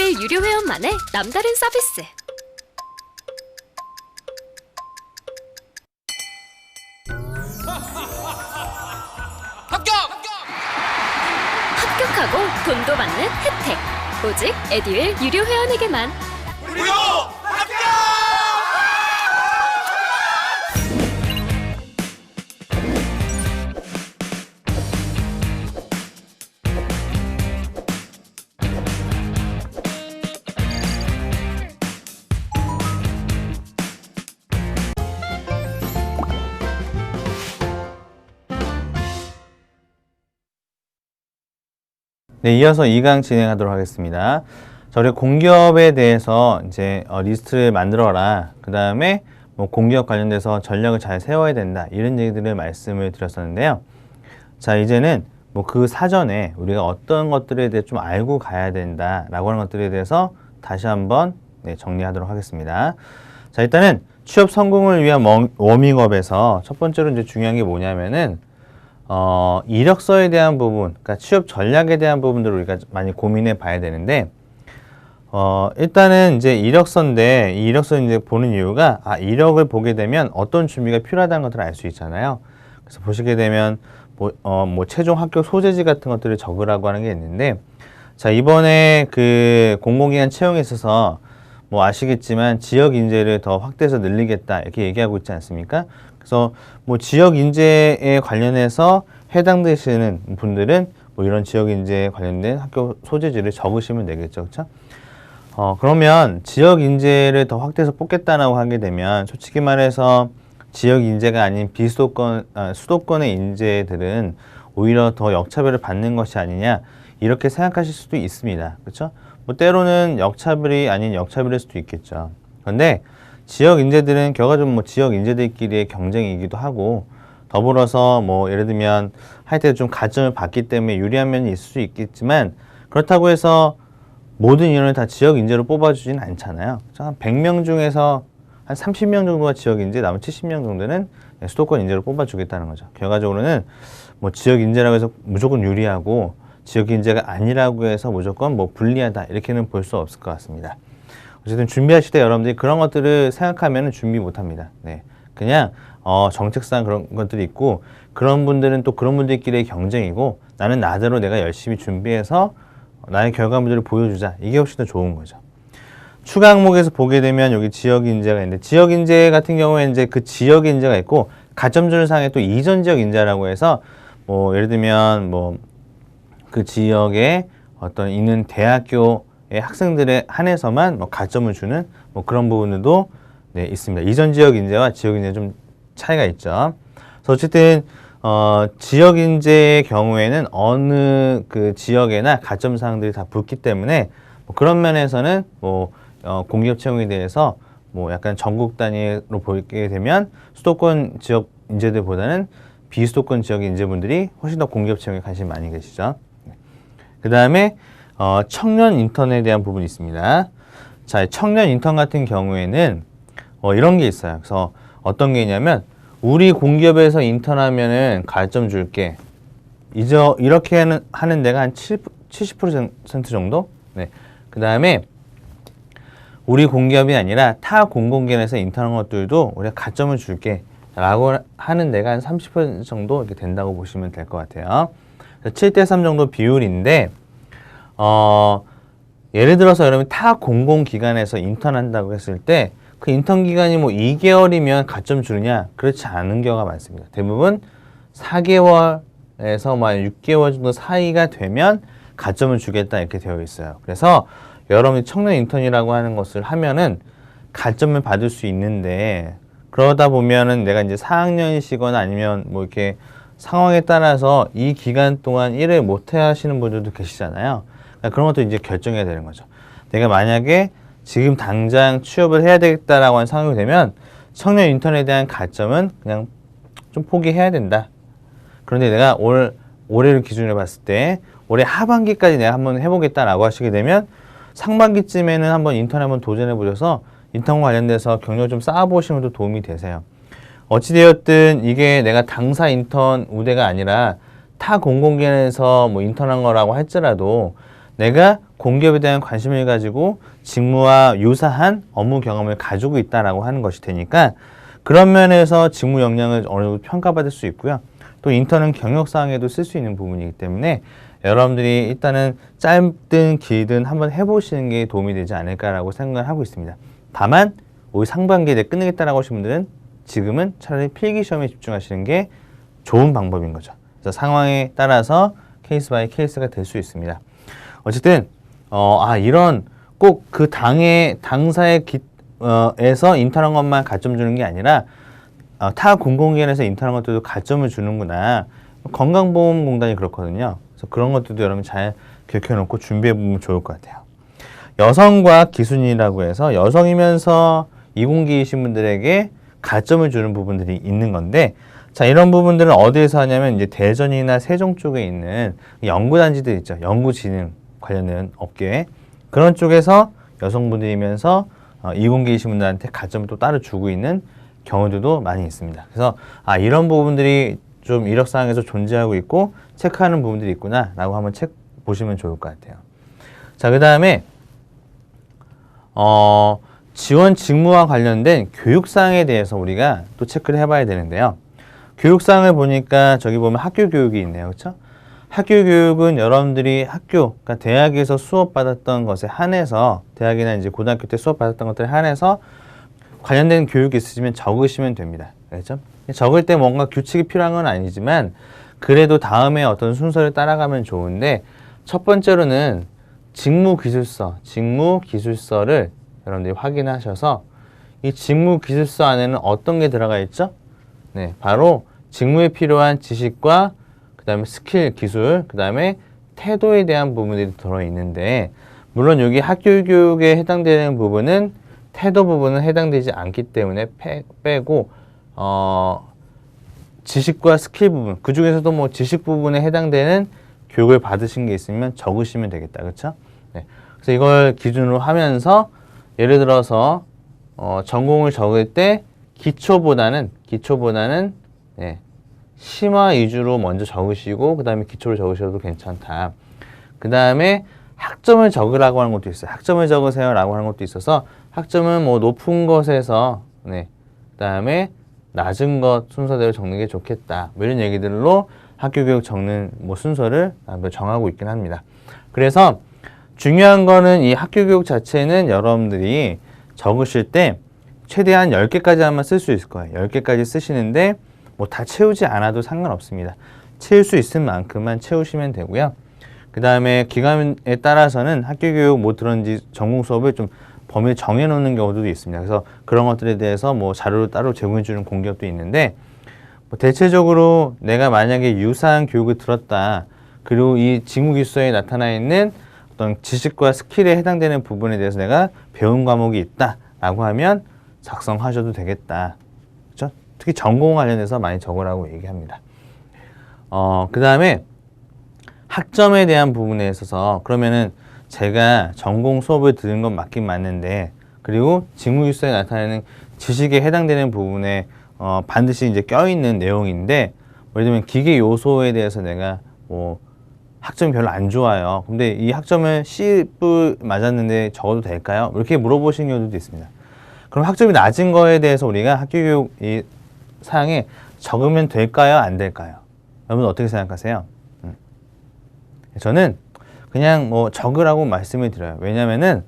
에듀윌 유료 회원만의 남다른 서비스. 합격하고 돈도 받는 혜택. 오직 에듀윌 유료 회원에게만. 무료 합격! 네, 이어서 2강 진행하도록 하겠습니다. 우리 공기업에 대해서 이제 리스트를 만들어라. 그 다음에 뭐 공기업 관련돼서 전략을 잘 세워야 된다. 이런 얘기들을 말씀을 드렸었는데요. 자, 이제는 뭐 그 사전에 우리가 어떤 것들에 대해 좀 알고 가야 된다라고 하는 것들에 대해서 다시 한번 정리하도록 하겠습니다. 자, 일단은 취업 성공을 위한 워밍업에서 첫 번째로 이제 중요한 게 뭐냐면은 이력서에 대한 부분, 그러니까 취업 전략에 대한 부분들을 우리가 많이 고민해 봐야 되는데, 일단은 이제 이력서인데, 이 이력서를 이제 보는 이유가, 이력을 보게 되면 어떤 준비가 필요하다는 것들을 알 수 있잖아요. 그래서 보시게 되면, 뭐 최종 합격 소재지 같은 것들을 적으라고 하는 게 있는데, 자, 이번에 그 공공기관 채용에 있어서 뭐 아시겠지만 지역 인재를 더 확대해서 늘리겠다 이렇게 얘기하고 있지 않습니까? 그래서 뭐 지역 인재에 관련해서 해당되시는 분들은 뭐 이런 지역 인재에 관련된 학교 소재지를 적으시면 되겠죠, 그렇죠? 그러면 지역 인재를 더 확대해서 뽑겠다라고 하게 되면 솔직히 말해서 지역 인재가 아닌 수도권의 인재들은 오히려 더 역차별을 받는 것이 아니냐 이렇게 생각하실 수도 있습니다, 그렇죠? 뭐 때로는 역차별이 아닌 역차별일 수도 있겠죠. 그런데 지역 인재들은 결과적으로 뭐 지역 인재들끼리의 경쟁이기도 하고 더불어서 뭐 예를 들면 할 때 좀 가점을 받기 때문에 유리한 면이 있을 수 있겠지만 그렇다고 해서 모든 인원을 다 지역 인재로 뽑아주지는 않잖아요. 한 100명 중에서 한 30명 정도가 지역 인재, 남은 70명 정도는 수도권 인재로 뽑아주겠다는 거죠. 결과적으로는 뭐 지역 인재라고 해서 무조건 유리하고 지역 인재가 아니라고 해서 무조건 뭐 불리하다 이렇게는 볼 수 없을 것 같습니다. 어쨌든 준비하실 때 여러분들이 그런 것들을 생각하면 준비 못합니다. 네, 그냥 정책상 그런 것들이 있고 그런 분들은 또 그런 분들끼리의 경쟁이고 나는 나대로 내가 열심히 준비해서 나의 결과물들을 보여주자. 이게 훨씬 더 좋은 거죠. 추가 항목에서 보게 되면 여기 지역 인재가 있는데 지역 인재 같은 경우에 이제 그 지역 인재가 있고 가점줄 상에 또 이전 지역 인재라고 해서 뭐 예를 들면 뭐 그 지역에 어떤 있는 대학교 학생들에 한해서만 뭐 가점을 주는 뭐 그런 부분들도 있습니다. 이전 지역 인재와 지역 인재 좀 차이가 있죠. 그래서 어쨌든 지역 인재의 경우에는 어느 그 지역에나 가점 사항들이 다 붙기 때문에 뭐 그런 면에서는 뭐 공기업 채용에 대해서 뭐 약간 전국 단위로 보게 되면 수도권 지역 인재들보다는 비수도권 지역 인재분들이 훨씬 더 공기업 채용에 관심이 많이 계시죠. 그 다음에 청년 인턴에 대한 부분이 있습니다. 자, 청년 인턴 같은 경우에는 이런 게 있어요. 그래서 어떤 게 있냐면 우리 공기업에서 인턴하면은 가점 줄게. 이렇게 하는 데가 한 70% 정도? 네. 그 다음에 우리 공기업이 아니라 타 공공기관에서 인턴한 것들도 우리가 가점을 줄게. 라고 하는 데가 한 30% 정도 이렇게 된다고 보시면 될 것 같아요. 7대3 정도 비율인데, 예를 들어서 여러분 타 공공기관에서 인턴한다고 했을 때, 그 인턴 기간이 뭐 2개월이면 가점 주느냐? 그렇지 않은 경우가 많습니다. 대부분 4개월에서 뭐 6개월 정도 사이가 되면 가점을 주겠다 이렇게 되어 있어요. 그래서 여러분이 청년 인턴이라고 하는 것을 하면은 가점을 받을 수 있는데, 그러다 보면은 내가 이제 4학년이시거나 아니면 뭐 이렇게 상황에 따라서 이 기간 동안 일을 못 하시는 분들도 계시잖아요. 그러니까 그런 것도 이제 결정해야 되는 거죠. 내가 만약에 지금 당장 취업을 해야 되겠다라고 하는 상황이 되면 청년 인턴에 대한 가점은 그냥 좀 포기해야 된다. 그런데 내가 올해를 기준으로 봤을 때 올해 하반기까지 내가 한번 해보겠다라고 하시게 되면 상반기쯤에는 한번 인턴 한번 도전해 보셔서 인턴과 관련돼서 경력을 좀 쌓아보시면 또 도움이 되세요. 어찌되었든 이게 내가 당사 인턴 우대가 아니라 타 공공기관에서 뭐 인턴한 거라고 할지라도 내가 공기업에 대한 관심을 가지고 직무와 유사한 업무 경험을 가지고 있다라고 하는 것이 되니까 그런 면에서 직무 역량을 어느 정도 평가받을 수 있고요. 또 인턴은 경력사항에도 쓸 수 있는 부분이기 때문에 여러분들이 일단은 짧든 길든 한번 해보시는 게 도움이 되지 않을까라고 생각을 하고 있습니다. 다만 올 상반기에 내가 끝내겠다라고 하시는 분들은 지금은 차라리 필기시험에 집중하시는 게 좋은 방법인 거죠. 그래서 상황에 따라서 케이스 바이 케이스가 될 수 있습니다. 어쨌든 이런 꼭 그 당사의 에서 인턴한 것만 가점 주는 게 아니라 타 공공기관에서 인턴한 것들도 가점을 주는구나. 건강보험공단이 그렇거든요. 그래서 그런 것들도 여러분 잘 기억해놓고 준비해보면 좋을 것 같아요. 여성과 기순이라고 해서 여성이면서 이공기이신 분들에게 가점을 주는 부분들이 있는 건데, 자, 이런 부분들은 어디에서 하냐면 이제 대전이나 세종 쪽에 있는 연구단지들 있죠. 연구진흥 관련된 업계. 그런 쪽에서 여성분들이면서 이공기이신 분들한테 가점을 또 따로 주고 있는 경우들도 많이 있습니다. 그래서 이런 부분들이 좀 이력사항에서 존재하고 있고 체크하는 부분들이 있구나 라고 한번 보시면 좋을 것 같아요. 자, 그 다음에 지원 직무와 관련된 교육사항에 대해서 우리가 또 체크를 해봐야 되는데요. 교육사항을 보니까 저기 보면 학교 교육이 있네요. 그렇죠? 학교 교육은 여러분들이 그러니까 대학에서 수업받았던 것에 한해서, 대학이나 이제 고등학교 때 수업받았던 것들에 한해서 관련된 교육이 있으시면 적으시면 됩니다. 알겠죠? 적을 때 뭔가 규칙이 필요한 건 아니지만 그래도 다음에 어떤 순서를 따라가면 좋은데, 첫 번째로는 직무기술서를 여러분들이 확인하셔서 이 직무기술서 안에는 어떤 게 들어가 있죠? 네, 바로 직무에 필요한 지식과 그 다음에 스킬, 기술, 그 다음에 태도에 대한 부분들이 들어있는데, 물론 여기 학교 교육에 해당되는 부분은 태도 부분은 해당되지 않기 때문에 빼고 지식과 스킬 부분, 그 중에서도 뭐 지식 부분에 해당되는 교육을 받으신 게 있으면 적으시면 되겠다. 그렇죠? 네. 그래서 이걸 기준으로 하면서 예를 들어서 전공을 적을 때 기초보다는 네, 심화 위주로 먼저 적으시고 그 다음에 기초를 적으셔도 괜찮다. 그 다음에 학점을 적으라고 하는 것도 있어요. 학점을 적으세요 라고 하는 것도 있어서 학점은 뭐 높은 것에서 네, 그 다음에 낮은 것 순서대로 적는 게 좋겠다. 뭐 이런 얘기들로 학교 교육 적는 뭐 순서를 정하고 있긴 합니다. 그래서 중요한 거는 이 학교 교육 자체는 여러분들이 적으실 때 최대한 10개까지 아마 쓸 수 있을 거예요. 10개까지 쓰시는데 뭐 다 채우지 않아도 상관없습니다. 채울 수 있을 만큼만 채우시면 되고요. 그 다음에 기간에 따라서는 학교 교육 뭐 들었는지 전공 수업을 좀 범위를 정해놓는 경우도 있습니다. 그래서 그런 것들에 대해서 뭐 자료를 따로 제공해주는 공기업도 있는데, 뭐 대체적으로 내가 만약에 유사한 교육을 들었다, 그리고 이 직무기술서에 나타나 있는 어떤 지식과 스킬에 해당되는 부분에 대해서 내가 배운 과목이 있다라고 하면 작성하셔도 되겠다. 그렇죠? 특히 전공 관련해서 많이 적으라고 얘기합니다. 그 다음에 학점에 대한 부분에 있어서 그러면은 제가 전공 수업을 들은 건 맞긴 맞는데, 그리고 직무기술서에 나타내는 지식에 해당되는 부분에 반드시 이제 껴있는 내용인데, 예를 들면 기계 요소에 대해서 내가 뭐 학점이 별로 안 좋아요. 근데 이 학점을 C뿔 맞았는데 적어도 될까요? 이렇게 물어보시는 경우도 있습니다. 그럼 학점이 낮은 거에 대해서 우리가 학교 교육 이 사항에 적으면 될까요? 안 될까요? 여러분 어떻게 생각하세요? 저는 그냥 뭐 적으라고 말씀을 드려요. 왜냐면은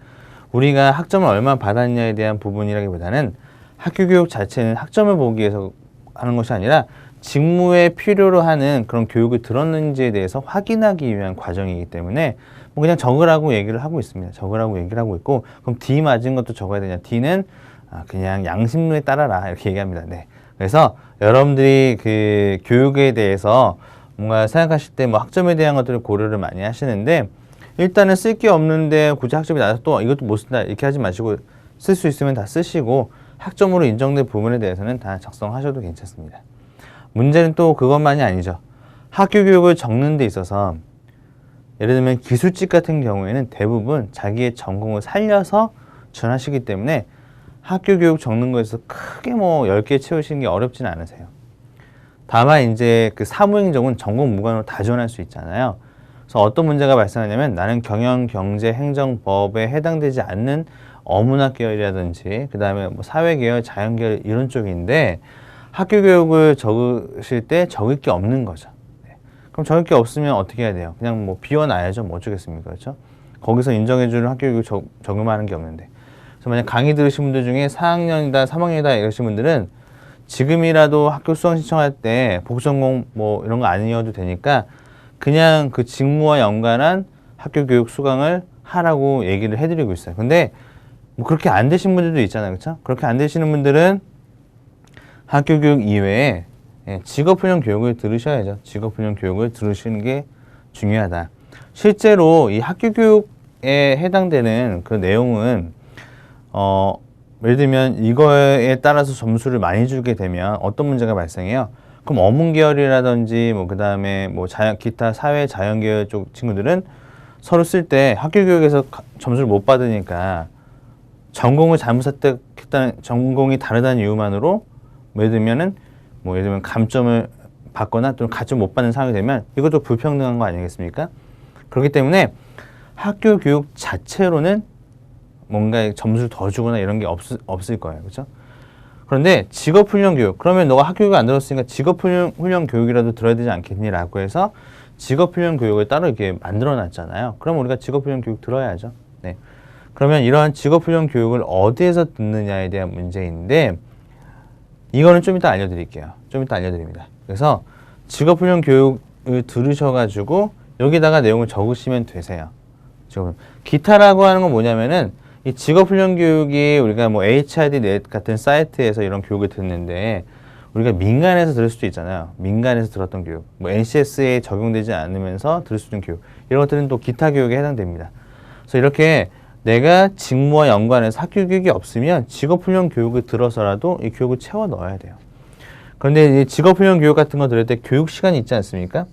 우리가 학점을 얼마 받았냐에 대한 부분이라기보다는 학교 교육 자체는 학점을 보기 위해서 하는 것이 아니라 직무에 필요로 하는 그런 교육을 들었는지에 대해서 확인하기 위한 과정이기 때문에 뭐 그냥 적으라고 얘기를 하고 있습니다. 적으라고 얘기를 하고 있고, 그럼 D 맞은 것도 적어야 되냐? D는 그냥 양심에 따라라 이렇게 얘기합니다. 네. 그래서 여러분들이 그 교육에 대해서 뭔가 생각하실 때 뭐 학점에 대한 것들을 고려를 많이 하시는데, 일단은 쓸 게 없는데 굳이 학점이 낮아서 또 이것도 못 쓴다 이렇게 하지 마시고 쓸 수 있으면 다 쓰시고 학점으로 인정된 부분에 대해서는 다 작성하셔도 괜찮습니다. 문제는 또 그것만이 아니죠. 학교 교육을 적는 데 있어서 예를 들면 기술직 같은 경우에는 대부분 자기의 전공을 살려서 전하시기 때문에 학교 교육 적는 거에서 크게 뭐 10개 채우시는 게 어렵지는 않으세요. 다만 이제 그 사무행정은 전공 무관으로 다 지원할 수 있잖아요. 그래서 어떤 문제가 발생하냐면 나는 경영, 경제, 행정법에 해당되지 않는 어문학 계열이라든지 그 다음에 뭐 사회 계열, 자연 계열 이런 쪽인데 학교 교육을 적으실 때 적을 게 없는 거죠. 네. 그럼 적을 게 없으면 어떻게 해야 돼요? 그냥 뭐 비워놔야죠. 뭐 어쩌겠습니까? 그렇죠? 거기서 인정해주는 학교 교육을 적용하는 게 없는데. 그래서 만약 강의 들으신 분들 중에 4학년이다, 3학년이다 이러신 분들은 지금이라도 학교 수강 신청할 때 복수전공 뭐 이런 거 아니어도 되니까 그냥 그 직무와 연관한 학교 교육 수강을 하라고 얘기를 해드리고 있어요. 근데 뭐 그렇게 안 되신 분들도 있잖아요. 그렇죠? 그렇게 안 되시는 분들은 학교 교육 이외에 직업훈련 교육을 들으셔야죠. 직업훈련 교육을 들으시는 게 중요하다. 실제로 이 학교 교육에 해당되는 그 내용은 예를 들면 이거에 따라서 점수를 많이 주게 되면 어떤 문제가 발생해요? 그럼 어문 계열이라든지 뭐 그다음에 뭐 기타 사회 자연 계열 쪽 친구들은 서로 쓸 때 학교 교육에서 점수를 못 받으니까 전공을 잘못 선택했다는 전공이 다르다는 이유만으로 예를 들면 감점을 받거나 또는 가점 못 받는 상황이 되면 이것도 불평등한 거 아니겠습니까? 그렇기 때문에 학교 교육 자체로는 뭔가 점수를 더 주거나 이런 게 없을 거예요. 그렇죠? 그런데 직업훈련 교육, 그러면 너가 학교 교육 안 들었으니까 직업훈련 교육이라도 들어야 되지 않겠니라고 해서 직업훈련 교육을 따로 이렇게 만들어 놨잖아요. 그럼 우리가 직업훈련 교육 들어야죠. 네. 그러면 이러한 직업훈련 교육을 어디에서 듣느냐에 대한 문제인데 이거는 좀 이따 알려드릴게요. 좀 이따 알려드립니다. 그래서 직업훈련 교육을 들으셔가지고 여기다가 내용을 적으시면 되세요. 기타라고 하는 건 뭐냐면은 이 직업훈련 교육이 우리가 뭐 HRD.net 같은 사이트에서 이런 교육을 듣는데 우리가 민간에서 들을 수도 있잖아요. 민간에서 들었던 교육. 뭐 NCS에 적용되지 않으면서 들을 수 있는 교육. 이런 것들은 또 기타 교육에 해당됩니다. 그래서 이렇게 내가 직무와 연관해서 학교 교육이 없으면 직업훈련 교육을 들어서라도 이 교육을 채워 넣어야 돼요. 그런데 이 직업훈련 교육 같은 거 들을 때 교육 시간이 있지 않습니까?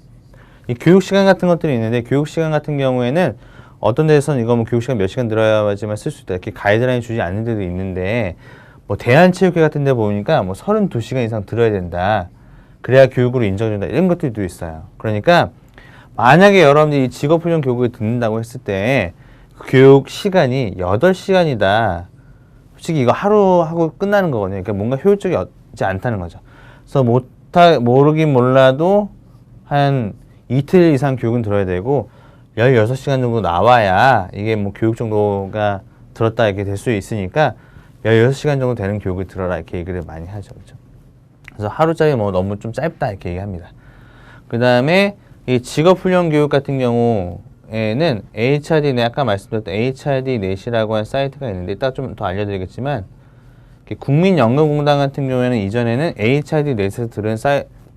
이 교육 시간 같은 것들이 있는데 교육 시간 같은 경우에는 어떤 데서는 이거 뭐 교육 시간 몇 시간 들어야지만 쓸 수 있다 이렇게 가이드라인 주지 않는 데도 있는데 뭐 대한체육회 같은 데 보니까 뭐 32시간 이상 들어야 된다. 그래야 교육으로 인정된다. 이런 것들도 있어요. 그러니까 만약에 여러분들이 이 직업훈련 교육을 듣는다고 했을 때 교육 시간이 8시간이다. 솔직히 이거 하루 하고 끝나는 거거든요. 그러니까 뭔가 효율적이지 않다는 거죠. 그래서 모르긴 몰라도 한 이틀 이상 교육은 들어야 되고 16시간 정도 나와야 이게 뭐 교육 정도가 들었다 이렇게 될 수 있으니까 16시간 정도 되는 교육을 들어라 이렇게 얘기를 많이 하죠. 그렇죠? 그래서 하루짜리 뭐 너무 좀 짧다 이렇게 얘기합니다. 그 다음에 이 직업훈련 교육 같은 경우에는 HRD, 아까 말씀드렸던 HRD.net이라고 한 사이트가 있는데 이따 좀 더 알려드리겠지만 국민연금공단 같은 경우에는 이전에는 HRD.net에서 들은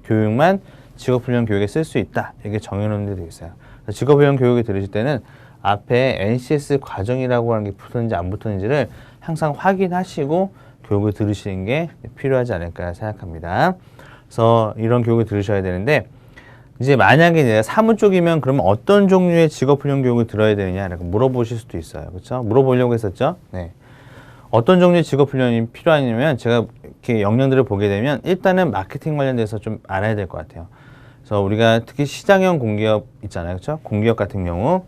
교육만 직업훈련 교육에 쓸 수 있다 이렇게 정해놓은 데도 있어요. 직업훈련 교육을 들으실 때는 앞에 NCS 과정이라고 하는 게 붙었는지 안 붙었는지를 항상 확인하시고 교육을 들으시는 게 필요하지 않을까 생각합니다. 그래서 이런 교육을 들으셔야 되는데 이제 만약에 내가 사무 쪽이면 그러면 어떤 종류의 직업훈련 교육을 들어야 되느냐라고 물어보실 수도 있어요. 그렇죠? 물어보려고 했었죠? 네. 어떤 종류의 직업훈련이 필요하냐면 제가 이렇게 영역들을 보게 되면 일단은 마케팅 관련돼서 좀 알아야 될 것 같아요. 그래서 우리가 특히 시장형 공기업 있잖아요. 그렇죠? 공기업 같은 경우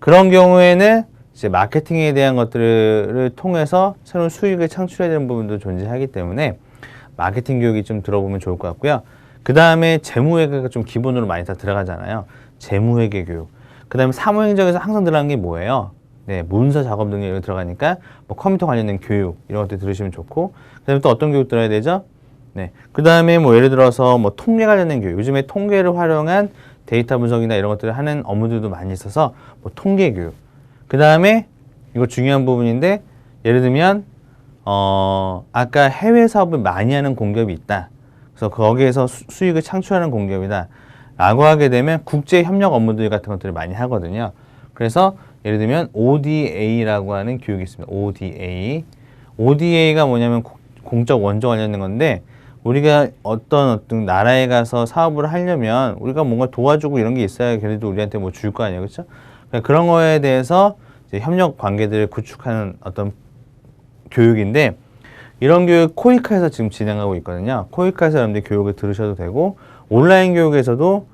그런 경우에는 이제 마케팅에 대한 것들을 통해서 새로운 수익을 창출해야 되는 부분도 존재하기 때문에 마케팅 교육이 좀 들어보면 좋을 것 같고요. 그 다음에 재무회계가 좀 기본으로 많이 다 들어가잖아요. 재무회계 교육. 그 다음에 사무행정에서 항상 들어가는 게 뭐예요? 네, 문서 작업 등이 이런 들어가니까 뭐 컴퓨터 관련된 교육 이런 것들 들으시면 좋고 그 다음에 또 어떤 교육 들어야 되죠? 네, 그 다음에 뭐 예를 들어서 뭐 통계 관련된 교육. 요즘에 통계를 활용한 데이터 분석이나 이런 것들을 하는 업무들도 많이 있어서 뭐 통계 교육. 그 다음에 이거 중요한 부분인데 예를 들면 아까 해외 사업을 많이 하는 공기업이 있다. 그래서 거기에서 수익을 창출하는 공기업이다. 라고 하게 되면 국제 협력 업무들 같은 것들을 많이 하거든요. 그래서 예를 들면 ODA라고 하는 교육이 있습니다. ODA. ODA가 뭐냐면 공적 원조 관련된 건데 우리가 어떤 나라에 가서 사업을 하려면 우리가 뭔가 도와주고 이런 게 있어야 걔네도 우리한테 뭐 줄 거 아니에요. 그렇죠? 그런 거에 대해서 이제 협력 관계들을 구축하는 어떤 교육인데 이런 교육 코이카에서 지금 진행하고 있거든요. 코이카에서 여러분들 교육을 들으셔도 되고 온라인 교육에서도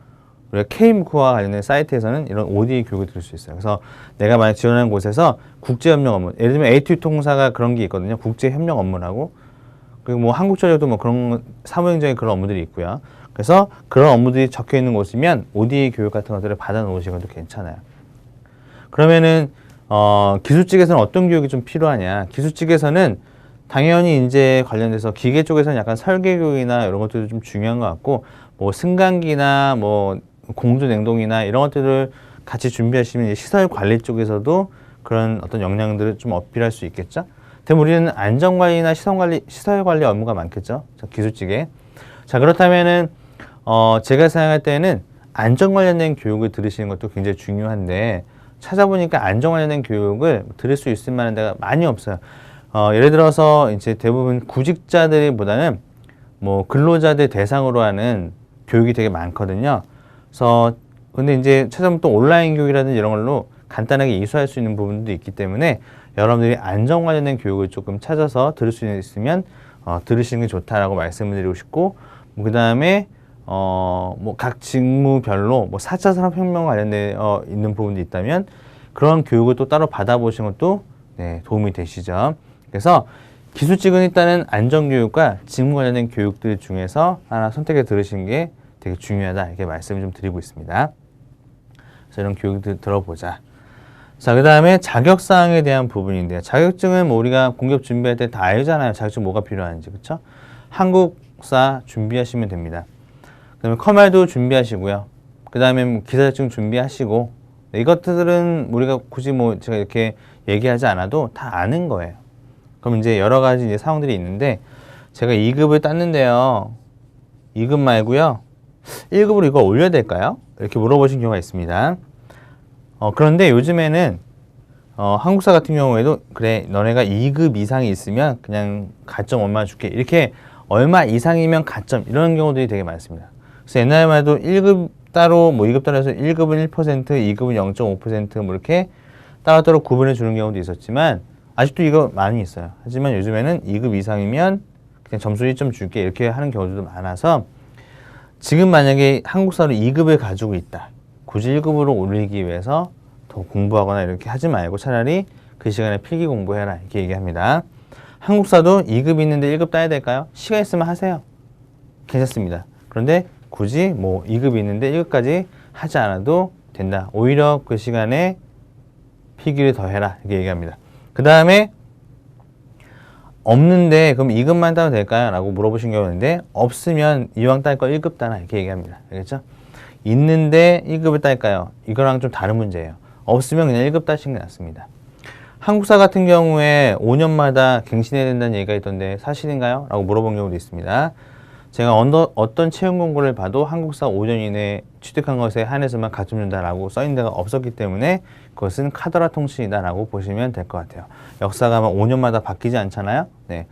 우리가 K무크와 관련된 사이트에서는 이런 ODA 교육을 들을 수 있어요. 그래서 내가 만약 지원하는 곳에서 국제협력 업무, 예를 들면 AT 통사가 그런 게 있거든요. 국제협력 업무라고. 그리고 뭐 한국전력도 뭐 그런 사무행정의 그런 업무들이 있고요. 그래서 그런 업무들이 적혀 있는 곳이면 ODA 교육 같은 것들을 받아 놓으시는 것도 괜찮아요. 그러면은 기술 쪽에서는 어떤 교육이 좀 필요하냐? 기술 쪽에서는 당연히 이제 관련돼서 기계 쪽에서는 약간 설계 교육이나 이런 것들도 좀 중요한 것 같고, 뭐 승강기나 뭐 공조 냉동이나 이런 것들을 같이 준비하시면 이제 시설 관리 쪽에서도 그런 어떤 역량들을 좀 어필할 수 있겠죠. 대부분 우리는 안전관리나 시설 관리 업무가 많겠죠. 기술 쪽에. 자, 그렇다면은 제가 생각할 때는 안전 관련된 교육을 들으시는 것도 굉장히 중요한데, 찾아보니까 안전 관련된 교육을 들을 수 있을 만한 데가 많이 없어요. 예를 들어서 이제 대부분 구직자들보다는 뭐 근로자들 대상으로 하는 교육이 되게 많거든요. 그래서 근데 이제 찾아보면 또 온라인 교육이라든지 이런 걸로 간단하게 이수할 수 있는 부분도 있기 때문에 여러분들이 안전 관련된 교육을 조금 찾아서 들을 수 있으면 들으시는 게 좋다라고 말씀을 드리고 싶고, 뭐 그다음에 뭐 각 직무별로 뭐 4차 산업혁명 관련되어 있는 부분도 있다면 그런 교육을 또 따로 받아보시는 것도 네, 도움이 되시죠. 그래서 기술직은 일단은 안전교육과 직무 관련된 교육들 중에서 하나 선택해 들으시는 게 되게 중요하다, 이렇게 말씀을 좀 드리고 있습니다. 그래서 이런 교육들 들어보자. 자, 그 다음에 자격사항에 대한 부분인데요. 자격증은 뭐 우리가 공기업 준비할 때 다 알잖아요. 자격증 뭐가 필요한지, 그쵸? 한국사 준비하시면 됩니다. 그 다음에 커말도 준비하시고요. 그 다음에 뭐 기사자격증 준비하시고, 네, 이것들은 우리가 굳이 뭐 제가 이렇게 얘기하지 않아도 다 아는 거예요. 그럼 이제 여러 가지 이제 사항들이 있는데, 제가 2급을 땄는데요. 2급 말고요. 1급으로 이거 올려야 될까요? 이렇게 물어보신 경우가 있습니다. 그런데 요즘에는 한국사 같은 경우에도 그래, 너네가 2급 이상이 있으면 그냥 가점 얼마 줄게, 이렇게 얼마 이상이면 가점, 이런 경우들이 되게 많습니다. 그래서 옛날에만 해도 1급 따로 뭐 2급 따로 해서 1급은 1%, 2급은 0.5% 이렇게 따로따로 구분해 주는 경우도 있었지만 아직도 이거 많이 있어요. 하지만 요즘에는 2급 이상이면 그냥 점수 1점 줄게, 이렇게 하는 경우도 많아서 지금 만약에 한국사로 2급을 가지고 있다, 굳이 1급으로 올리기 위해서 더 공부하거나 이렇게 하지 말고 차라리 그 시간에 필기 공부해라, 이렇게 얘기합니다. 한국사도 2급 있는데 1급 따야 될까요? 시간 있으면 하세요. 괜찮습니다. 그런데 굳이 뭐 2급이 있는데 1급까지 하지 않아도 된다. 오히려 그 시간에 필기를 더 해라, 이렇게 얘기합니다. 그 다음에 없는데 그럼 2급만 따면 될까요? 라고 물어보신 경우인데, 없으면 이왕 딸 거 1급 따나, 이렇게 얘기합니다. 알겠죠? 있는데 1급을 딸까요? 이거랑 좀 다른 문제예요. 없으면 그냥 1급 따시는 게 낫습니다. 한국사 같은 경우에 5년마다 갱신해야 된다는 얘기가 있던데 사실인가요? 라고 물어본 경우도 있습니다. 제가 어떤 채용 공고를 봐도 한국사 5년 이내에 취득한 것에 한해서만 가점 준다라고 써있는 데가 없었기 때문에 그것은 카더라 통신이다라고 보시면 될 것 같아요. 역사가 5년마다 바뀌지 않잖아요. 네,